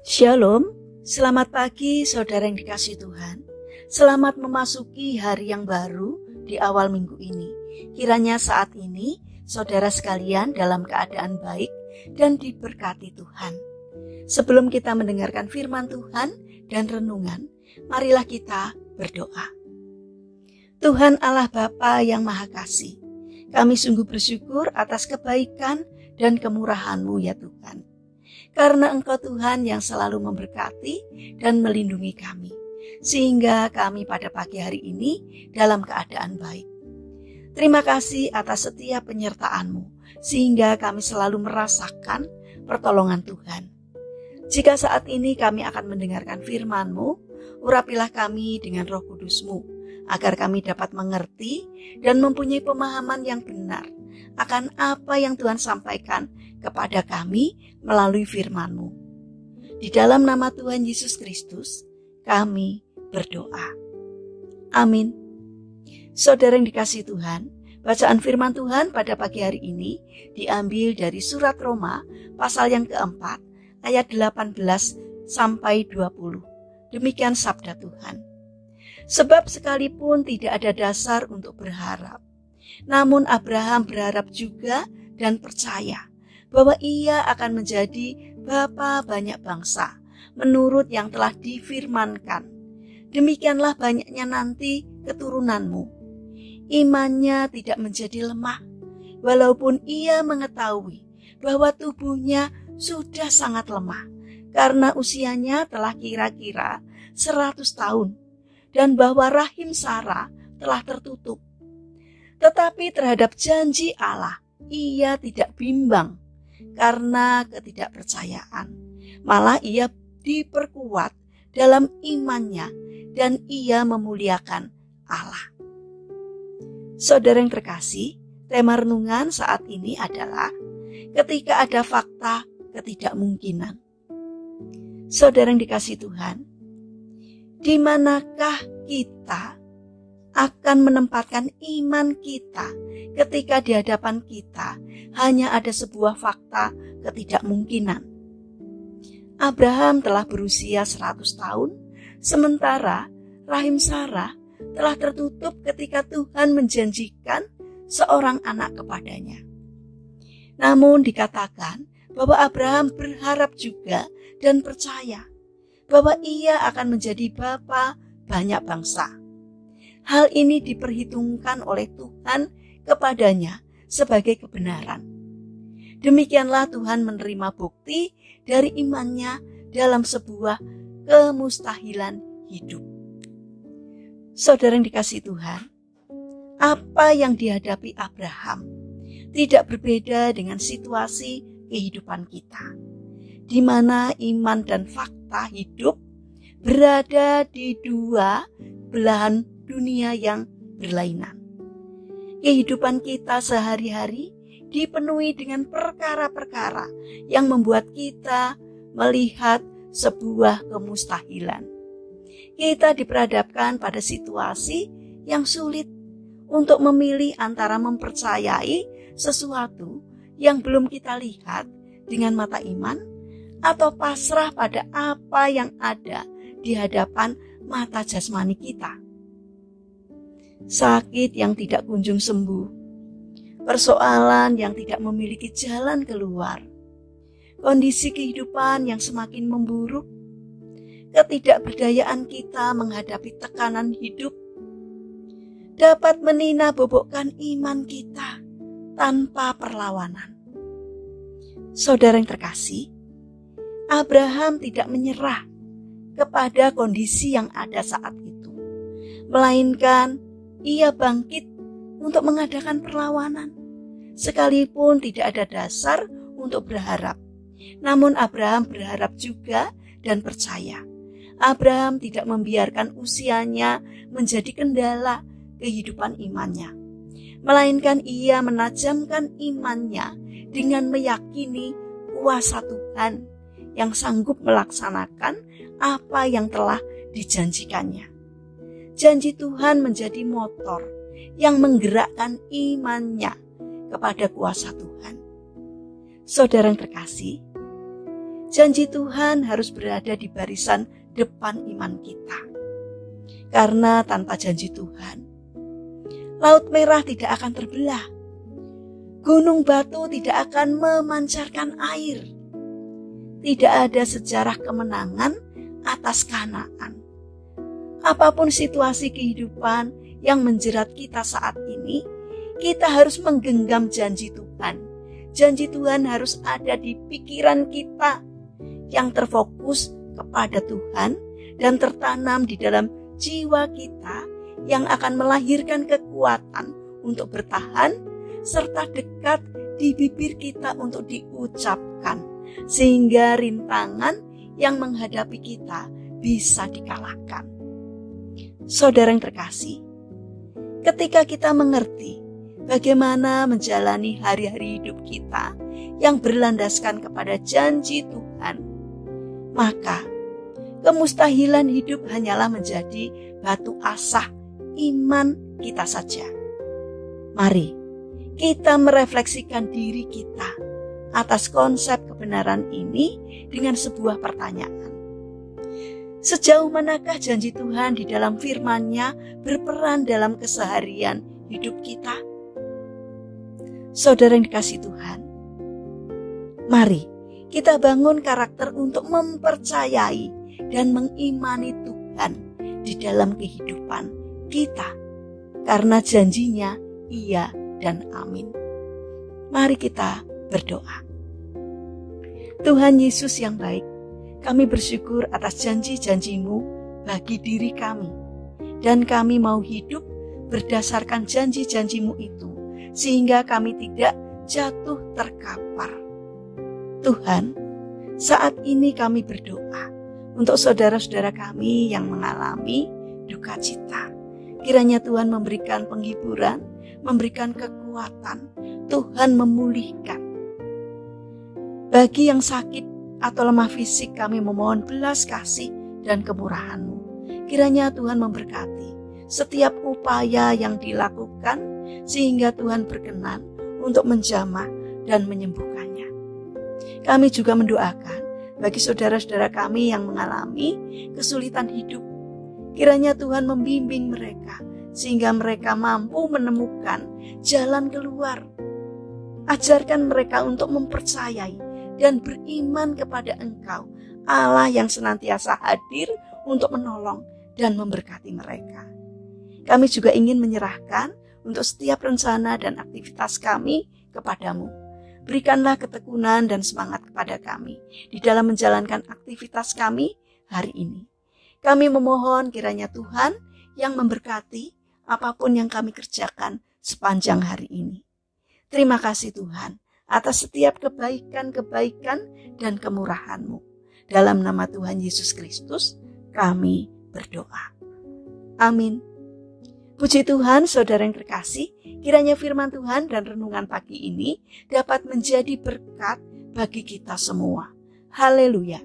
Shalom, selamat pagi saudara yang dikasihi Tuhan. Selamat memasuki hari yang baru di awal minggu ini. Kiranya saat ini saudara sekalian dalam keadaan baik dan diberkati Tuhan. Sebelum kita mendengarkan firman Tuhan dan renungan, marilah kita berdoa. Tuhan Allah Bapa yang Maha Kasih, kami sungguh bersyukur atas kebaikan dan kemurahan-Mu ya Tuhan. Karena Engkau Tuhan yang selalu memberkati dan melindungi kami, sehingga kami pada pagi hari ini dalam keadaan baik. Terima kasih atas setiap penyertaan-Mu, sehingga kami selalu merasakan pertolongan Tuhan. Jika saat ini kami akan mendengarkan firman-Mu, urapilah kami dengan Roh Kudus-Mu, agar kami dapat mengerti dan mempunyai pemahaman yang benar akan apa yang Tuhan sampaikan kepada kami melalui firman-Mu. Di dalam nama Tuhan Yesus Kristus, kami berdoa. Amin. Saudara yang dikasihi Tuhan, bacaan firman Tuhan pada pagi hari ini diambil dari surat Roma pasal yang keempat, ayat 18 sampai 20. Demikian sabda Tuhan. Sebab sekalipun tidak ada dasar untuk berharap, namun Abraham berharap juga dan percaya bahwa ia akan menjadi bapa banyak bangsa menurut yang telah difirmankan. Demikianlah banyaknya nanti keturunanmu. Imannya tidak menjadi lemah, walaupun ia mengetahui bahwa tubuhnya sudah sangat lemah, karena usianya telah kira-kira 100 tahun, dan bahwa rahim Sarah telah tertutup. Tetapi terhadap janji Allah, ia tidak bimbang karena ketidakpercayaan. Malah ia diperkuat dalam imannya dan ia memuliakan Allah. Saudara yang terkasih, tema renungan saat ini adalah ketika ada fakta ketidakmungkinan. Saudara yang dikasihi Tuhan, di manakah kita akan menempatkan iman kita ketika di hadapan kita hanya ada sebuah fakta ketidakmungkinan? Abraham telah berusia 100 tahun, sementara rahim Sarah telah tertutup ketika Tuhan menjanjikan seorang anak kepadanya. Namun dikatakan bahwa Abraham berharap juga dan percaya bahwa ia akan menjadi bapa banyak bangsa. Hal ini diperhitungkan oleh Tuhan kepadanya sebagai kebenaran. Demikianlah Tuhan menerima bukti dari imannya dalam sebuah kemustahilan hidup. Saudara yang dikasihi Tuhan, apa yang dihadapi Abraham tidak berbeda dengan situasi kehidupan kita, di mana iman dan fakta hidup berada di dua belahan dunia yang berlainan. Kehidupan kita sehari-hari dipenuhi dengan perkara-perkara yang membuat kita melihat sebuah kemustahilan. Kita diperhadapkan pada situasi yang sulit untuk memilih antara mempercayai sesuatu yang belum kita lihat dengan mata iman atau pasrah pada apa yang ada di hadapan mata jasmani kita. Sakit yang tidak kunjung sembuh, persoalan yang tidak memiliki jalan keluar, kondisi kehidupan yang semakin memburuk, ketidakberdayaan kita menghadapi tekanan hidup, dapat menina-bobokkan iman kita tanpa perlawanan. Saudara yang terkasih, Abraham tidak menyerah kepada kondisi yang ada saat itu, melainkan ia bangkit untuk mengadakan perlawanan, sekalipun tidak ada dasar untuk berharap. Namun Abraham berharap juga dan percaya. Abraham tidak membiarkan usianya menjadi kendala kehidupan imannya, melainkan ia menajamkan imannya dengan meyakini kuasa Tuhan yang sanggup melaksanakan apa yang telah dijanjikannya. Janji Tuhan menjadi motor yang menggerakkan imannya kepada kuasa Tuhan. Saudara yang terkasih, Janji Tuhan harus berada di barisan depan iman kita. Karena tanpa janji Tuhan, Laut Merah tidak akan terbelah. Gunung batu tidak akan memancarkan air. Tidak ada sejarah kemenangan atas Kanaan. Apapun situasi kehidupan yang menjerat kita saat ini, kita harus menggenggam janji Tuhan. Janji Tuhan harus ada di pikiran kita yang terfokus kepada Tuhan dan tertanam di dalam jiwa kita yang akan melahirkan kekuatan untuk bertahan serta dekat di bibir kita untuk diucapkan sehingga rintangan yang menghadapi kita bisa dikalahkan. Saudara yang terkasih, ketika kita mengerti bagaimana menjalani hari-hari hidup kita yang berlandaskan kepada janji Tuhan, maka kemustahilan hidup hanyalah menjadi batu asah iman kita saja. Mari kita merefleksikan diri kita atas konsep kebenaran ini dengan sebuah pertanyaan. Sejauh manakah janji Tuhan di dalam firman-Nya berperan dalam keseharian hidup kita? Saudara yang dikasihi Tuhan, mari kita bangun karakter untuk mempercayai dan mengimani Tuhan di dalam kehidupan kita. Karena janjinya iya dan amin. Mari kita berdoa. Tuhan Yesus yang baik, kami bersyukur atas janji-janji-Mu bagi diri kami. Dan kami mau hidup berdasarkan janji-janji-Mu itu, sehingga kami tidak jatuh terkapar. Tuhan, saat ini kami berdoa untuk saudara-saudara kami yang mengalami duka cita. Kiranya Tuhan memberikan penghiburan, memberikan kekuatan, Tuhan memulihkan. Bagi yang sakit atau lemah fisik, kami memohon belas kasih dan kemurahan-Mu. Kiranya Tuhan memberkati setiap upaya yang dilakukan, sehingga Tuhan berkenan untuk menjamah dan menyembuhkannya. Kami juga mendoakan bagi saudara-saudara kami yang mengalami kesulitan hidup. Kiranya Tuhan membimbing mereka sehingga mereka mampu menemukan jalan keluar. Ajarkan mereka untuk mempercayai dan beriman kepada Engkau, Allah yang senantiasa hadir untuk menolong dan memberkati mereka. Kami juga ingin menyerahkan untuk setiap rencana dan aktivitas kami kepadamu. Berikanlah ketekunan dan semangat kepada kami di dalam menjalankan aktivitas kami hari ini. Kami memohon kiranya Tuhan yang memberkati apapun yang kami kerjakan sepanjang hari ini. Terima kasih Tuhan atas setiap kebaikan-kebaikan dan kemurahan-Mu. Dalam nama Tuhan Yesus Kristus kami berdoa. Amin. Puji Tuhan, saudara yang terkasih, kiranya firman Tuhan dan renungan pagi ini dapat menjadi berkat bagi kita semua. Haleluya.